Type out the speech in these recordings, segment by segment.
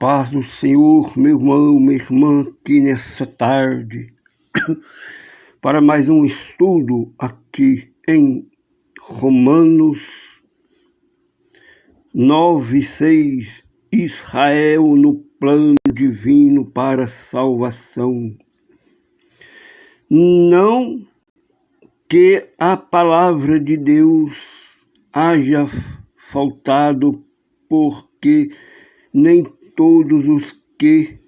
paz do Senhor, meu irmão, minha irmã, aqui nessa tarde, para mais um estudo aqui em Romanos 9:6, Israel no plano divino para salvação. Não que a palavra de Deus haja faltado, porque nem todos os que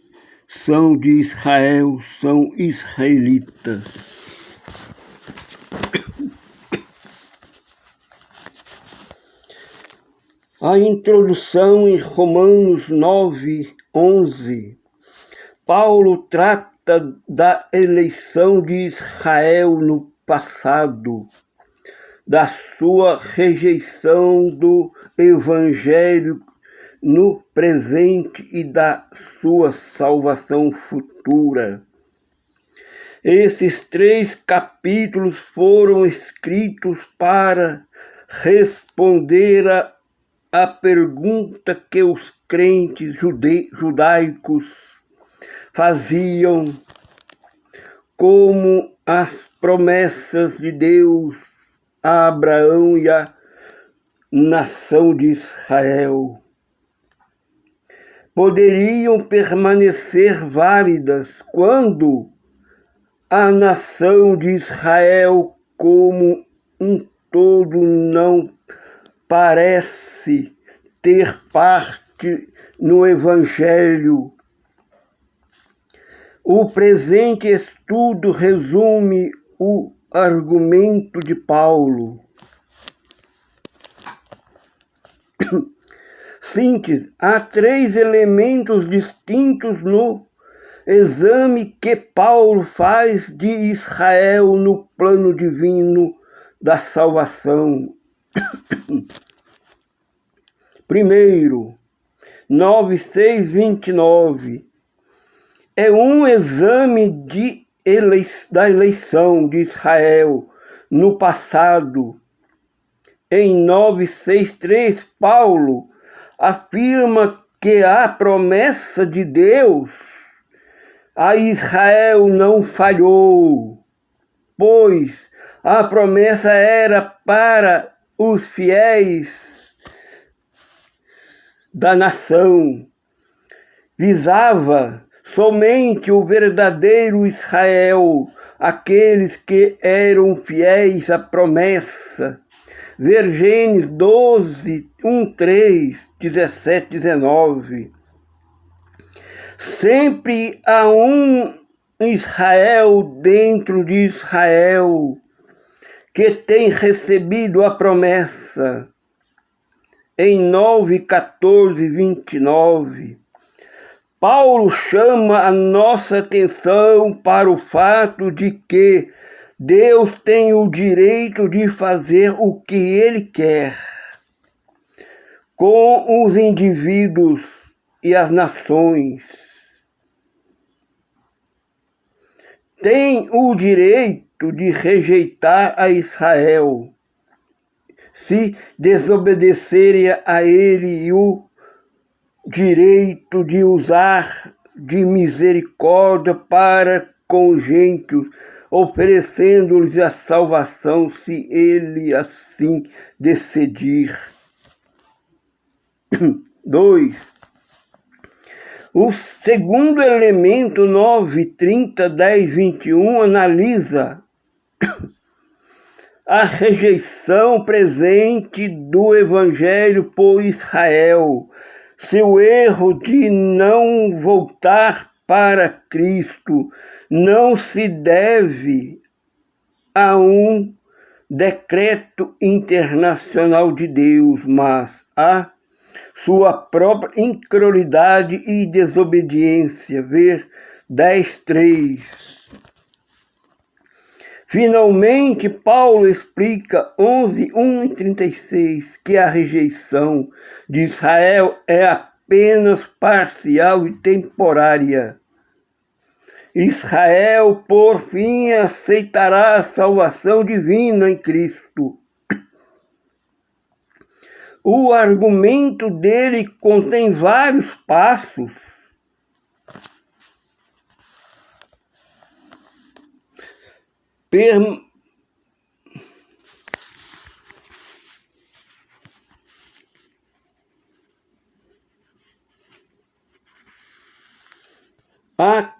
são de Israel são israelitas. A introdução em Romanos 9:11, Paulo trata da eleição de Israel no passado, da sua rejeição do Evangelho no presente e da sua salvação futura. Esses 3 capítulos foram escritos para responder a pergunta que os crentes judaicos faziam: como as promessas de Deus a Abraão e à nação de Israel poderiam permanecer válidas quando a nação de Israel como um todo não parece ter parte no Evangelho. O presente estudo resume o argumento de Paulo. Síntese: há 3 elementos distintos no exame que Paulo faz de Israel no plano divino da salvação. Primeiro, 9:6-29, é um exame da eleição de Israel no passado. Em 9:6-3, Paulo afirma que a promessa de Deus a Israel não falhou, pois a promessa era para os fiéis da nação. Visava somente o verdadeiro Israel, aqueles que eram fiéis à promessa. Ver Gênesis 12, 1-3, 17-19. Sempre há um Israel dentro de Israel que tem recebido a promessa. Em 9:14-29, Paulo chama a nossa atenção para o fato de que Deus tem o direito de fazer o que Ele quer com os indivíduos e as nações. Tem o direito de rejeitar a Israel se desobedecerem a Ele, e o direito de usar de misericórdia para com os gentios, oferecendo-lhes a salvação se Ele assim decidir. 2. O segundo elemento, 9:30-10-21, analisa a rejeição presente do Evangelho por Israel, seu erro de não voltar para Cristo não se deve a um decreto internacional de Deus, mas a sua própria incredulidade e desobediência. Ver 10:3. Finalmente, Paulo explica 11:1-36 que a rejeição de Israel é apenas parcial e temporária. Israel, por fim, aceitará a salvação divina em Cristo. O argumento dele contém vários passos.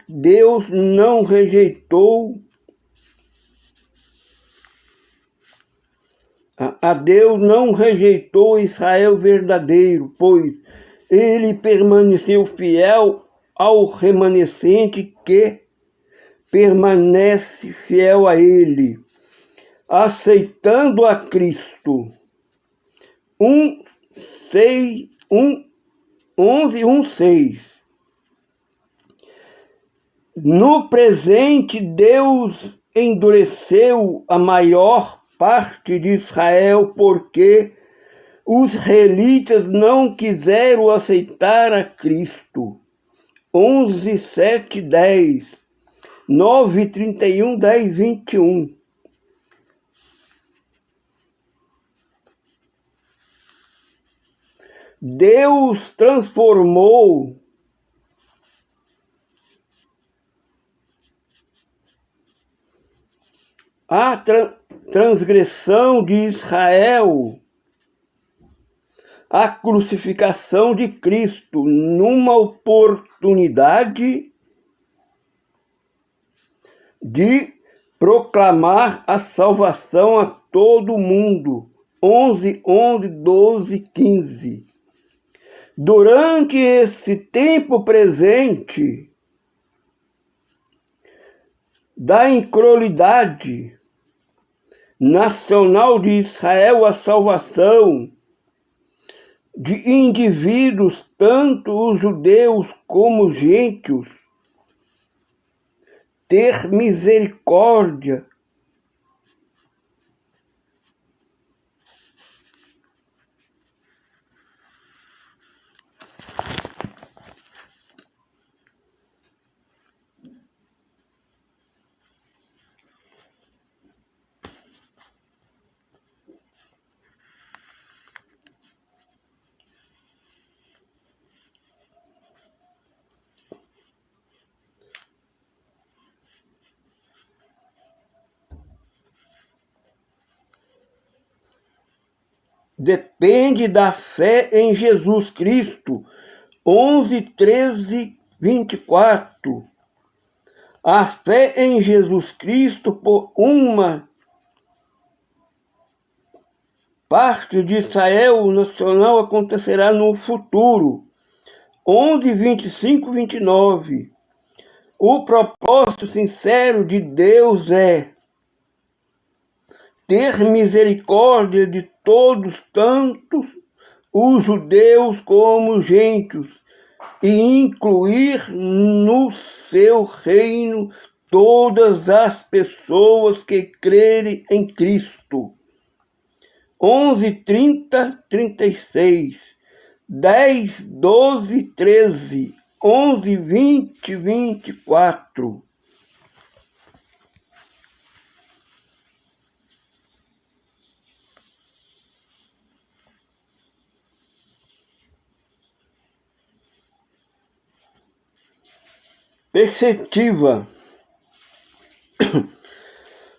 Deus não rejeitou Deus não rejeitou Israel verdadeiro, pois ele permaneceu fiel ao remanescente que permanece fiel a ele, aceitando a Cristo. 11:6. No presente, Deus endureceu a maior parte de Israel porque os israelitas não quiseram aceitar a Cristo. 11:7-10, 9:31, 10:21. Deus transformou a transgressão de Israel, a crucificação de Cristo, numa oportunidade de proclamar a salvação a todo mundo. 11:11, 12, 15. Durante esse tempo presente da incredulidade nacional de Israel, a salvação de indivíduos, tanto os judeus como os gentios, ter misericórdia depende da fé em Jesus Cristo. 11:13-24. A fé em Jesus Cristo por uma parte de Israel nacional acontecerá no futuro. 11:25-29. O propósito sincero de Deus é ter misericórdia de todos, tanto os judeus como os gentios, e incluir no seu reino todas as pessoas que crerem em Cristo. 11:30-36, 10, 12, 13, 11, 20, 24. Perspectiva.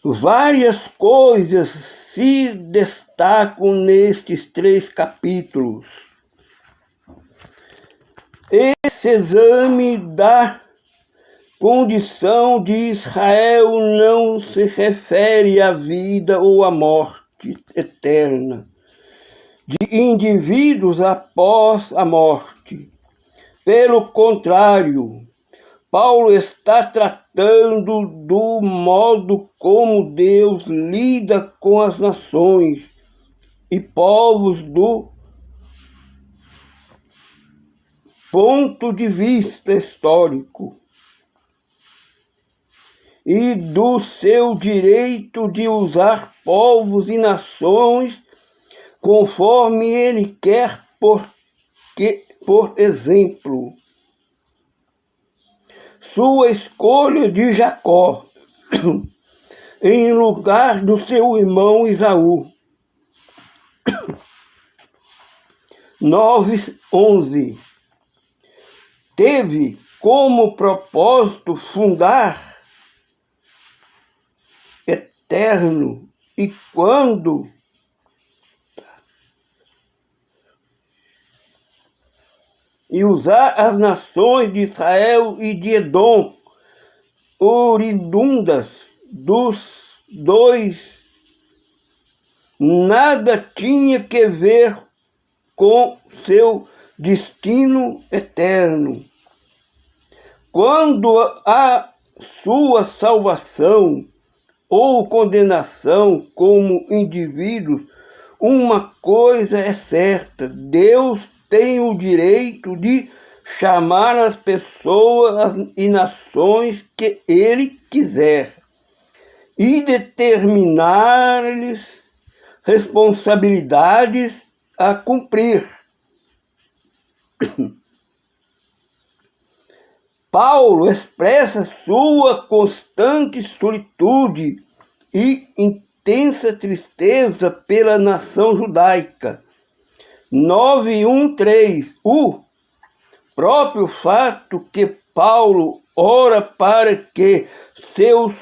Várias coisas se destacam nestes 3 capítulos. Esse exame da condição de Israel não se refere à vida ou à morte eterna de indivíduos após a morte. Pelo contrário, Paulo está tratando do modo como Deus lida com as nações e povos do ponto de vista histórico e do seu direito de usar povos e nações conforme ele quer, por exemplo, sua escolha de Jacó em lugar do seu irmão Esaú. 9:11. Teve como propósito fundar eterno e quando e usar as nações de Israel e de Edom, oriundas dos dois, nada tinha que ver com seu destino eterno. Quando a sua salvação ou condenação como indivíduos, uma coisa é certa: Deus tem o direito de chamar as pessoas e nações que Ele quiser e determinar-lhes responsabilidades a cumprir. Paulo expressa sua constante solitude e intensa tristeza pela nação judaica. 9:1-3. O próprio fato que Paulo ora para que seus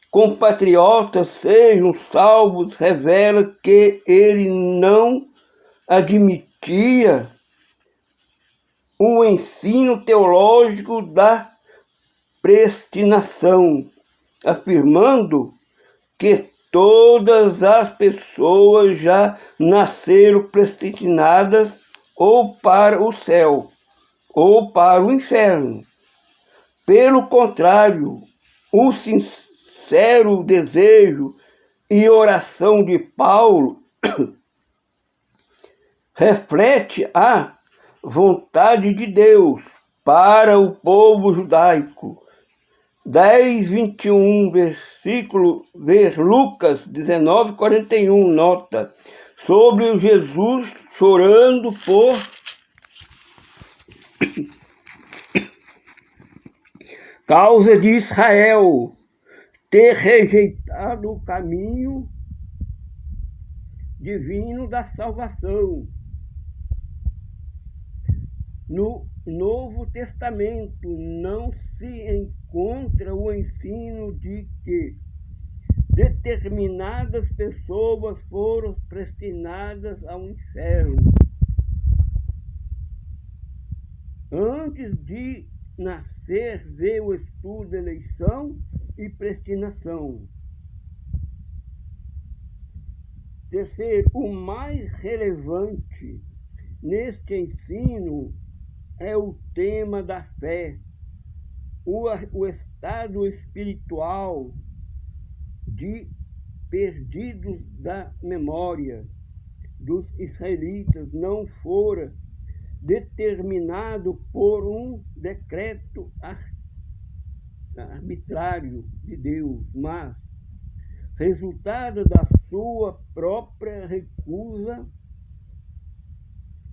compatriotas sejam salvos revela que ele não admitia o ensino teológico da predestinação, afirmando que todas as pessoas já nasceram predestinadas ou para o céu ou para o inferno. Pelo contrário, o sincero desejo e oração de Paulo reflete a vontade de Deus para o povo judaico. 10:21, ver Lucas 19:41, nota, sobre o Jesus chorando por causa de Israel, ter rejeitado o caminho divino da salvação. No Novo Testamento não se encontra o ensino de que determinadas pessoas foram predestinadas ao inferno antes de nascer. Veio o estudo de eleição e predestinação. Terceiro, o mais relevante neste ensino é o tema da fé, o estado espiritual de perdidos da memória dos israelitas não fora determinado por um decreto arbitrário de Deus, mas resultado da sua própria recusa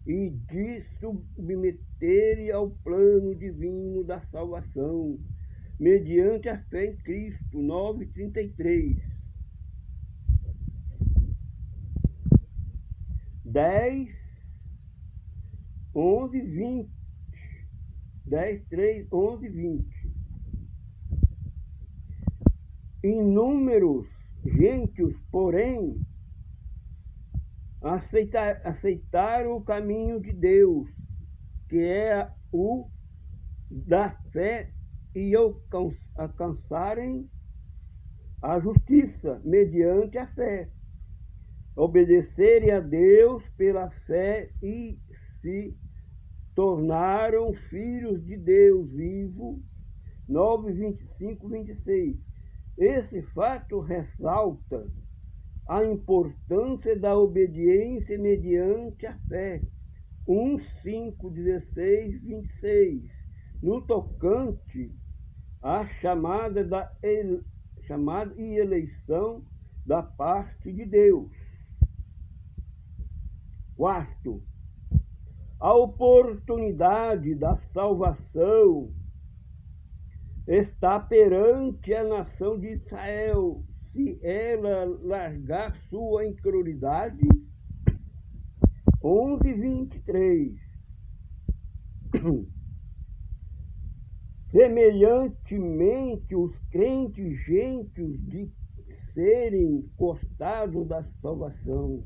e de submeter ao plano divino da salvação, mediante a fé em Cristo. 9:33. 10:11-20. 10:3-11-20. Inúmeros gentios, porém, aceitaram o caminho de Deus, que é o da fé, e alcançarem a justiça mediante a fé, obedecerem a Deus pela fé e se tornaram filhos de Deus vivo. 9:25-26. Esse fato ressalta a importância da obediência mediante a fé. 1:5-16-26. No tocante à chamada e eleição da parte de Deus. Quarto, a oportunidade da salvação está perante a nação de Israel, se ela largar sua incredulidade 11:23. Semelhantemente, os crentes gentios de serem cortados da salvação.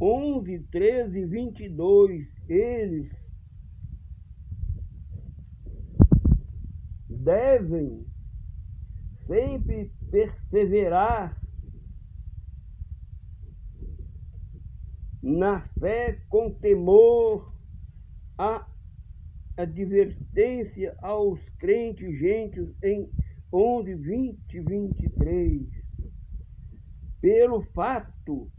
11:13-22. Eles devem sempre perseverar na fé com temor, a advertência aos crentes gentios em 11:20-23. Pelo fato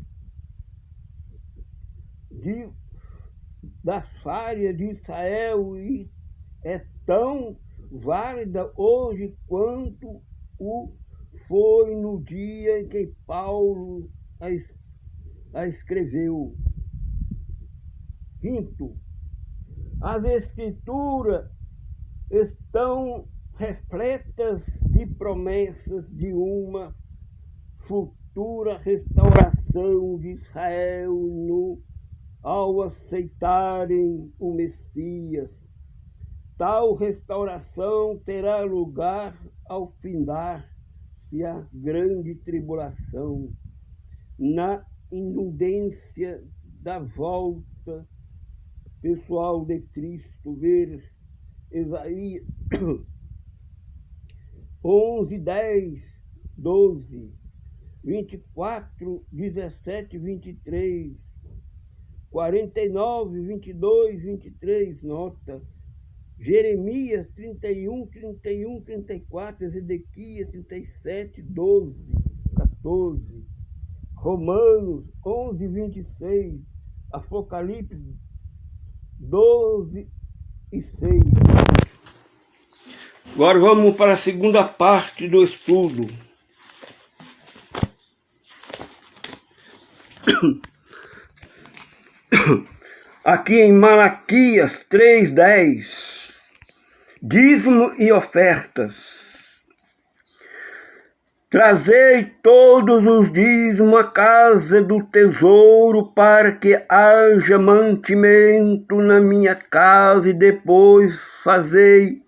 da falha de Israel é tão válida hoje quanto o foi no dia em que Paulo a escreveu. Quinto, as Escrituras estão repletas de promessas de uma futura restauração de Israel ao aceitarem o Messias. Tal restauração terá lugar ao findar-se a grande tribulação, na inundância da volta pessoal de Cristo. Ver Isaías 11:10, 12, 24, 17, 23, 49, 22, 23, nota. Jeremias 31, 31, 34, Ezequias 37, 12, 14, Romanos 11, 26, Apocalipse 12 e 6. Agora vamos para a segunda parte do estudo. Aqui em Malaquias 3:10. Dízimo e ofertas. Trazei todos os dízimos à casa do tesouro, para que haja mantimento na minha casa, e depois fazei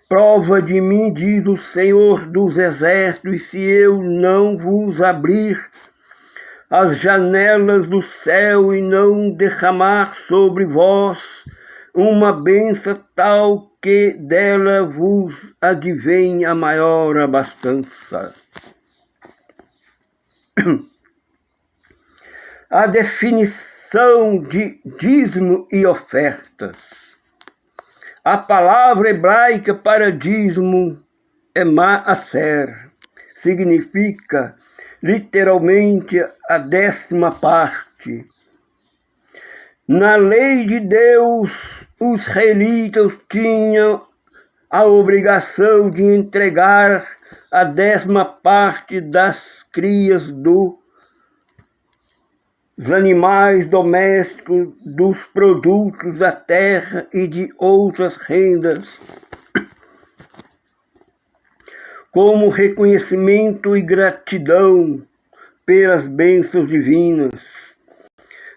prova de mim, diz o Senhor dos Exércitos, e se eu não vos abrir as janelas do céu e não derramar sobre vós uma bênção tal que dela vos advém a maior abastança. A definição de dízimo e ofertas. A palavra hebraica para dízimo é ma'aser. Significa literalmente a 10ª parte. Na lei de Deus, os israelitas tinham a obrigação de entregar a 10ª parte das crias dos animais domésticos, dos produtos da terra e de outras rendas, como reconhecimento e gratidão pelas bênçãos divinas.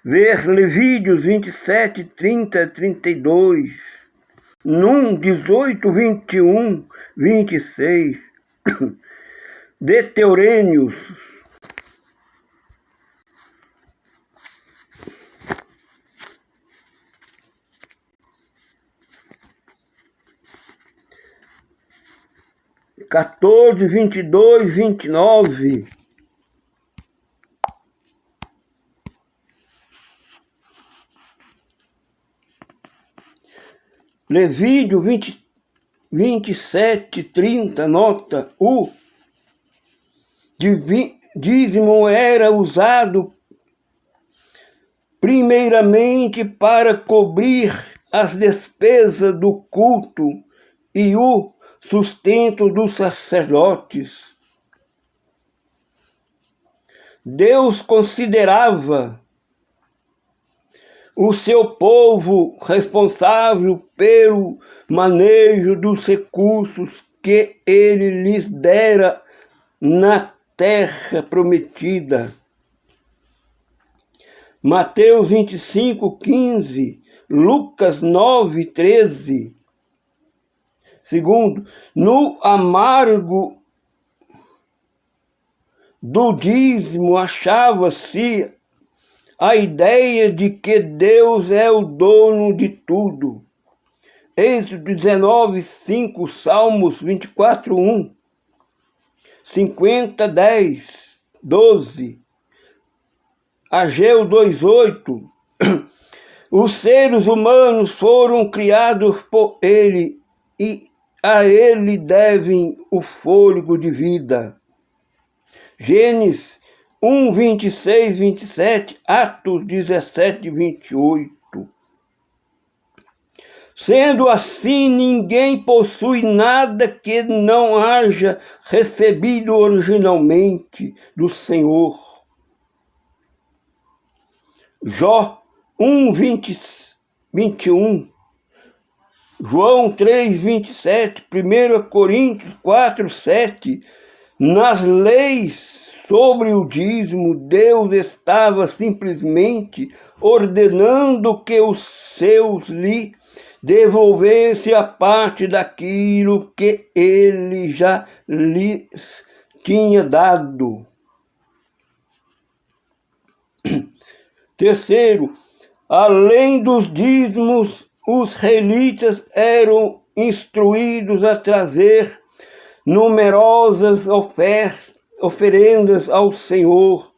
Ver Levíticos 27, 30, 32, Num 18, 21, 26, Deuterônios 14, 22, 29. Levíticos 27, 30, nota. O dízimo era usado primeiramente para cobrir as despesas do culto e o sustento dos sacerdotes. Deus considerava o seu povo responsável pelo manejo dos recursos que ele lhes dera na terra prometida. Mateus 25:15, Lucas 9:13. Segundo, no amargo do dízimo achava-se a ideia de que Deus é o dono de tudo. Êxodo 19:5, Salmos 24:1, 50:10, 12, Ageu 2:8. Os seres humanos foram criados por Ele e a Ele devem o fôlego de vida. Gênesis 1:26, 27, Atos 17:28. Sendo assim, ninguém possui nada que não haja recebido originalmente do Senhor. Jó 1:21, João 3:27, 1 Coríntios 4:7. Nas leis sobre o dízimo, Deus estava simplesmente ordenando que os seus lhe devolvesse a parte daquilo que ele já lhes tinha dado. Terceiro, além dos dízimos, os israelitas eram instruídos a trazer numerosas oferendas ao Senhor,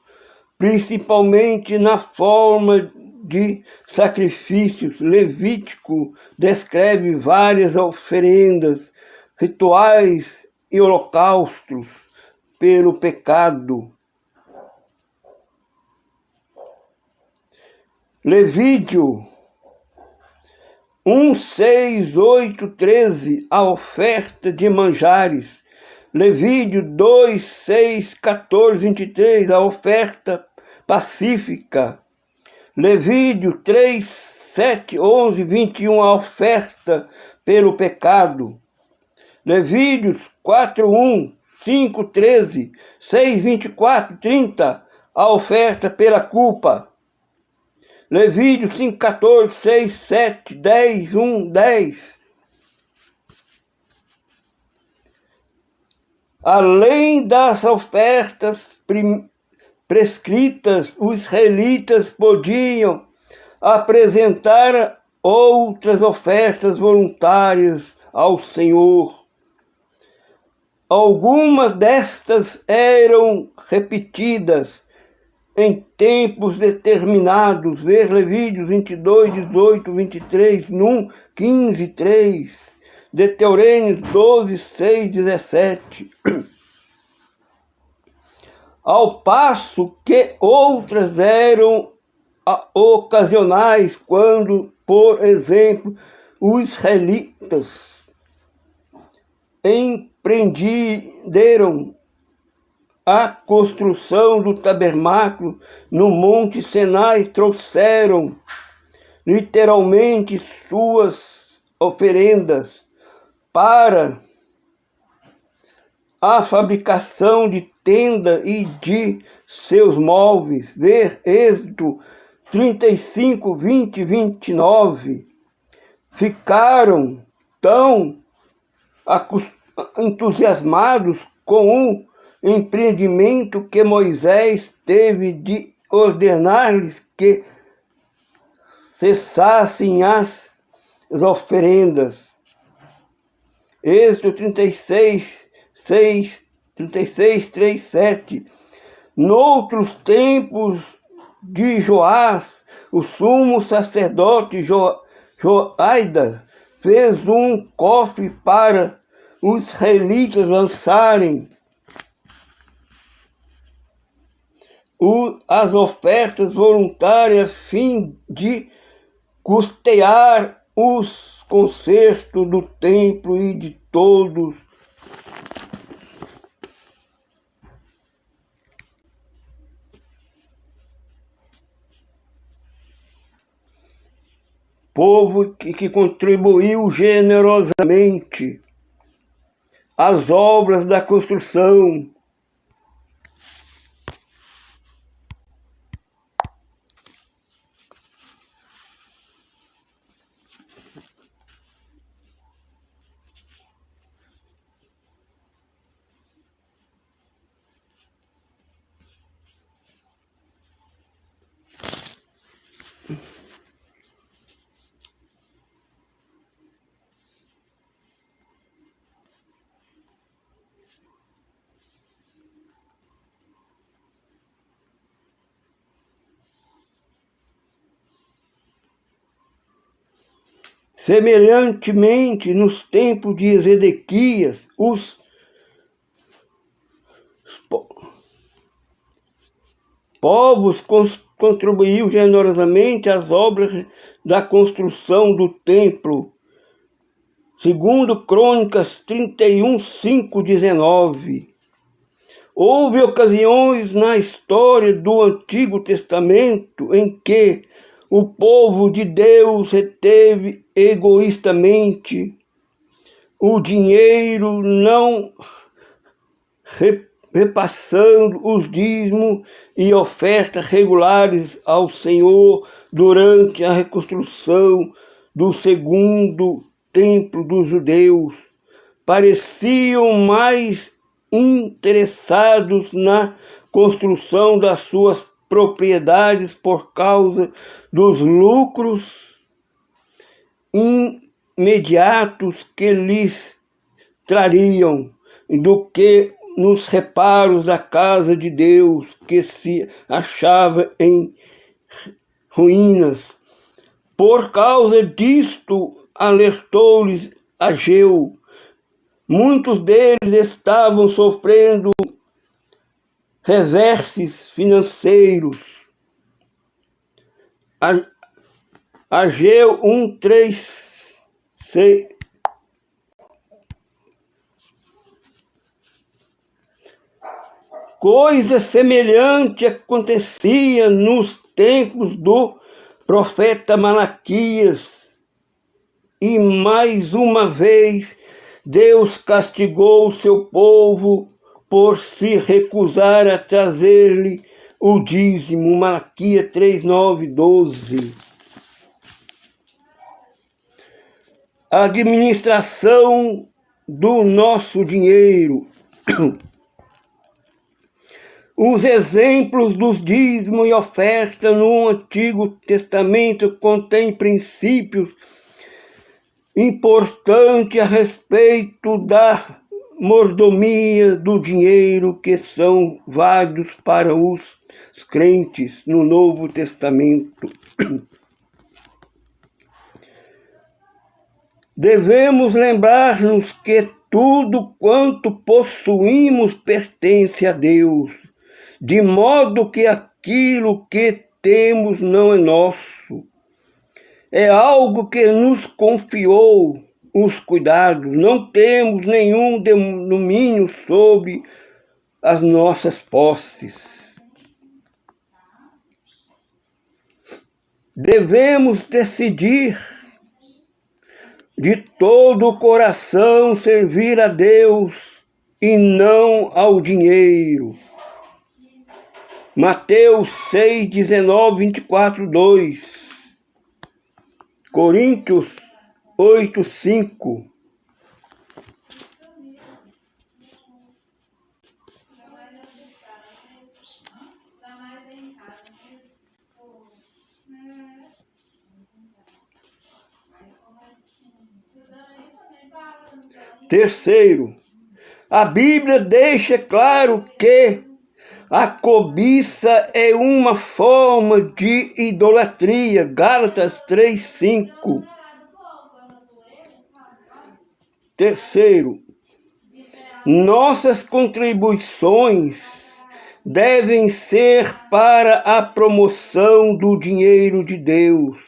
principalmente na forma de sacrifícios. Levítico descreve várias oferendas, rituais e holocaustos pelo pecado. Levítico 1, 6, 8, 13, a oferta de manjares. Levítico 2, 6, 14, 23, a oferta pacífica. Levítico 3, 7, 11, 21, a oferta pelo pecado. Levítico 4, 1, 5, 13, 6, 24, 30, a oferta pela culpa. Levítico 5, 14, 6, 7, 10, 1, 10. Além das ofertas prescritas, os israelitas podiam apresentar outras ofertas voluntárias ao Senhor. Algumas destas eram repetidas em tempos determinados, ver Levítico 22, 18, 23, 1, 15, 3, Deuteronômio 12, 6, 17. Ao passo que outras eram ocasionais, quando, por exemplo, os israelitas empreenderam a construção do tabernáculo no Monte Sinai, trouxeram literalmente suas oferendas para a fabricação de tenda e de seus móveis. Ver Êxodo 35, 20 e 29. Ficaram tão entusiasmados com o empreendimento que Moisés teve de ordenar-lhes que cessassem as oferendas. Êxodo 36, 3, 7. Noutros tempos de Joás, o sumo sacerdote Joaida fez um cofre para os israelitas lançarem as ofertas voluntárias a fim de custear os consertos do templo e de todos povo que contribuiu generosamente às obras da construção. Semelhantemente, nos tempos de Ezequias, os povos contribuíram generosamente às obras da construção do templo, segundo Crônicas 31, 5, 19. Houve ocasiões na história do Antigo Testamento em que o povo de Deus reteve egoístamente o dinheiro, não repassando os dízimos e ofertas regulares ao Senhor durante a reconstrução do segundo templo dos judeus. Pareciam mais interessados na construção das suas propriedades por causa dos lucros imediatos que lhes trariam do que nos reparos da casa de Deus que se achava em ruínas. Por causa disto, alertou-lhes Ageu. Muitos deles estavam sofrendo reverses financeiros. Ageu 1, 3, 6. Coisa semelhante acontecia nos tempos do profeta Malaquias. E mais uma vez Deus castigou o seu povo por se recusar a trazer-lhe o dízimo. Malaquias 3, 9, 12. A administração do nosso dinheiro. Os exemplos dos dízimos e ofertas no Antigo Testamento contêm princípios importantes a respeito da mordomia do dinheiro que são válidos para os crentes no Novo Testamento. Devemos lembrar-nos que tudo quanto possuímos pertence a Deus, de modo que aquilo que temos não é nosso. É algo que nos confiou os cuidados. Não temos nenhum domínio sobre as nossas posses. Devemos decidir de todo o coração servir a Deus e não ao dinheiro. Mateus 6, 19, 24, 2. Coríntios 8, 5. Terceiro, a Bíblia deixa claro que a cobiça é uma forma de idolatria. Gálatas 3, 5. Terceiro, nossas contribuições devem ser para a promoção do dinheiro de Deus,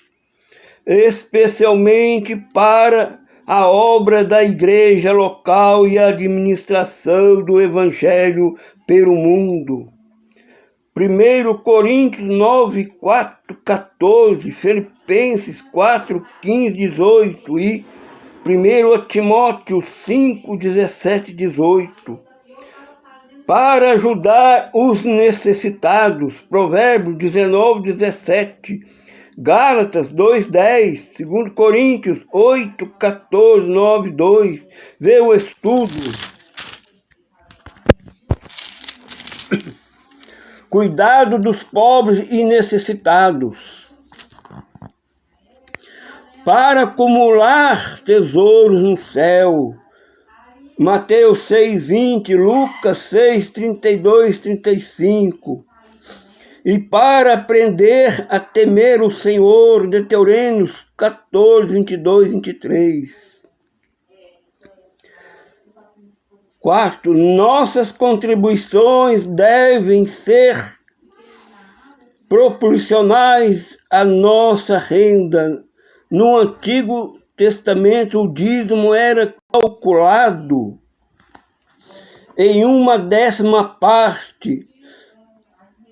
especialmente para a obra da igreja local e a administração do evangelho pelo mundo. 1 Coríntios 9, 4, 14, Filipenses 4, 15, 18 e 1 Timóteo 5, 17, 18. Para ajudar os necessitados, Provérbios 19, 17, Gálatas 2, 10, 2 Coríntios 8, 14, 9, 2. Vê o estudo. Cuidado dos pobres e necessitados. Para acumular tesouros no céu. Mateus 6, 20, Lucas 6, 32, 35. e para aprender a temer o Senhor, Deuteronômio 14, 22, 23. Quarto, nossas contribuições devem ser proporcionais à nossa renda. No Antigo Testamento, o dízimo era calculado em 1/10.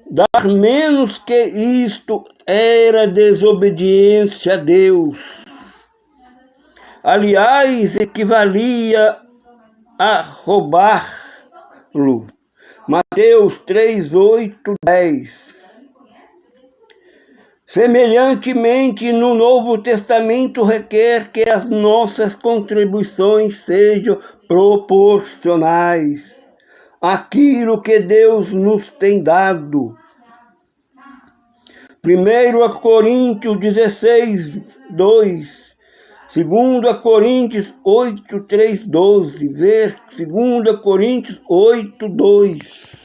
Dar menos que isto era desobediência a Deus. Aliás, equivalia a roubá-lo. Mateus 3, 8, 10. Semelhantemente, no Novo Testamento requer que as nossas contribuições sejam proporcionais àquilo que Deus nos tem dado. 1 Coríntios 16, 2. 2 Coríntios 8, 3, 12. Ver 2 Coríntios 8, 2.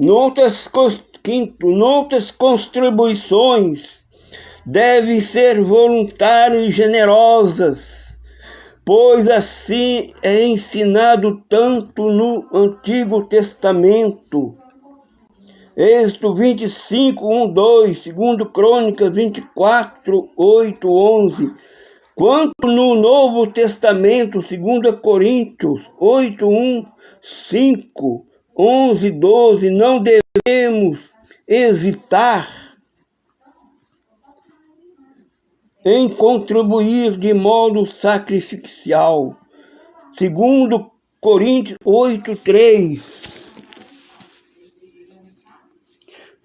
Noutras contribuições devem ser voluntárias e generosas, pois assim é ensinado tanto no Antigo Testamento. Êxodo 25, 1, 2, 2 Crônicas 24, 8, 11, quanto no Novo Testamento, 2 Coríntios 8, 1, 5, 11, 12, não devemos hesitar em contribuir de modo sacrificial. 2 Coríntios 8, 3.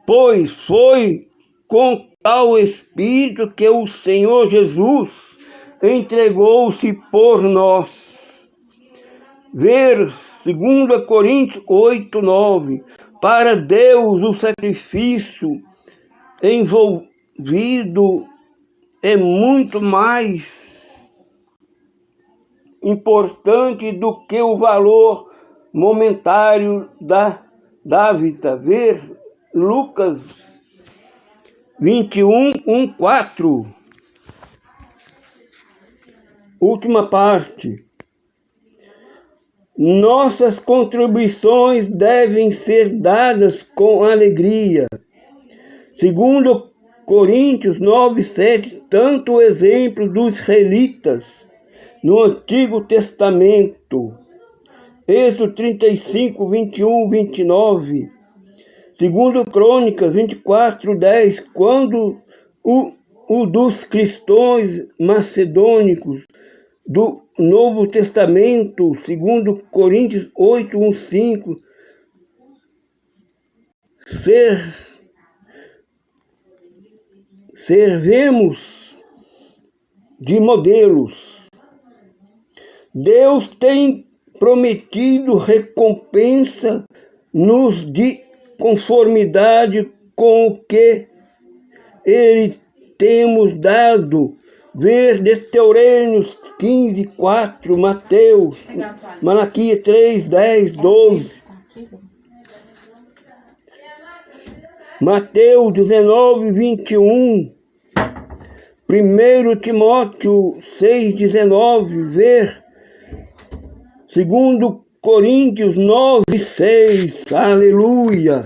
Pois foi com tal Espírito que o Senhor Jesus entregou-se por nós. Ver 2 Coríntios 8, 9. Para Deus o sacrifício envolvido é muito mais importante do que o valor momentâneo da dávida. Ver Lucas 21, 1, 4. Última parte. Nossas contribuições devem ser dadas com alegria. 2 Coríntios 9, 7. Tanto o exemplo dos israelitas no Antigo Testamento. Êxodo 35, 21, 29. 2 Crônicas 24, 10. Quando o dos cristãos macedônicos do Novo Testamento, 2 Coríntios 8, 1, 5, servemos de modelos. Deus tem prometido recompensa-nos de conformidade com o que Ele temos dado. Ver Deuteronômio 15, 4, Mateus, Malaquias 3, 10, 12. Mateus 19, 21. 1 Timóteo 6, 19. Ver 2 Coríntios 9, 6. Aleluia.